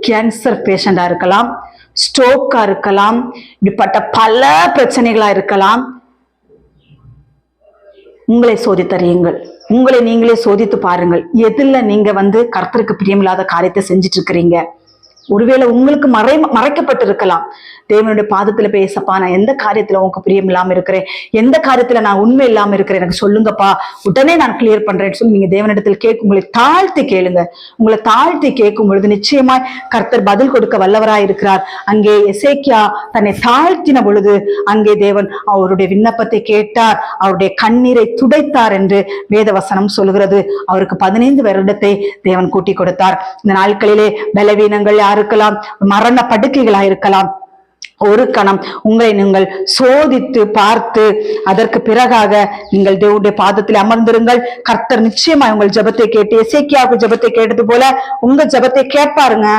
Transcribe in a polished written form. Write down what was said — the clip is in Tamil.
கேன்சர் பேஷண்டா இருக்கலாம், ஸ்ட்ரோக்கா இருக்கலாம், இப்படிப்பட்ட பல பிரச்சனைகளா இருக்கலாம். உங்களை சோதித்தறியுங்கள், உங்களை நீங்களே சோதித்து பாருங்கள். எதுல நீங்க கர்த்தருக்கு பிரியமில்லாத காரியத்தை செஞ்சுட்டு இருக்கிறீங்க? ஒருவேளை உங்களுக்கு மறைக்கப்பட்டு இருக்கலாம். தேவனுடைய பாதத்துல பேசப்பா, நான் எந்த காரியத்துல உனக்கு பிரியம் இல்லாம இருக்கிறேன், எந்த காரியத்துல நான் உண்மை இல்லாம இருக்கிறேன், எனக்கு சொல்லுங்கப்பா, உடனே நான் கிளியர் பண்றேன்னு சொல்லி நீங்க தேவனிடத்தில் கேட்கும், உங்களை தாழ்த்தி கேளுங்க. உங்களை தாழ்த்தி கேட்கும் பொழுது நிச்சயமாய் கர்த்தர் பதில் கொடுக்க வல்லவராய் இருக்கிறார். அங்கே எசேக்கியா தன்னை தாழ்த்தின பொழுது அங்கே தேவன் அவருடைய விண்ணப்பத்தை கேட்டார், அவருடைய கண்ணீரை துடைத்தார் என்று வேதவசனம் சொல்கிறது. அவருக்கு 15 வருடத்தை தேவன் கூட்டி கொடுத்தார். இந்த நாட்களிலே பலவீனங்கள் இருக்கலாம், மரண படுக்கைகளா இருக்கலாம். ஒரு கணம் உங்களை நீங்கள் சோதித்து பார்த்து அதற்கு பிறகாக நீங்கள் தேவனுடைய பாதத்தில் அமர்ந்திருங்கள். கர்த்தர் நிச்சயமா உங்கள் ஜெபத்தை கேட்டு எசேக்கியாவுக்கு ஜெபத்தை கேட்டது போல உங்க ஜெபத்தை கேட்பாருங்க.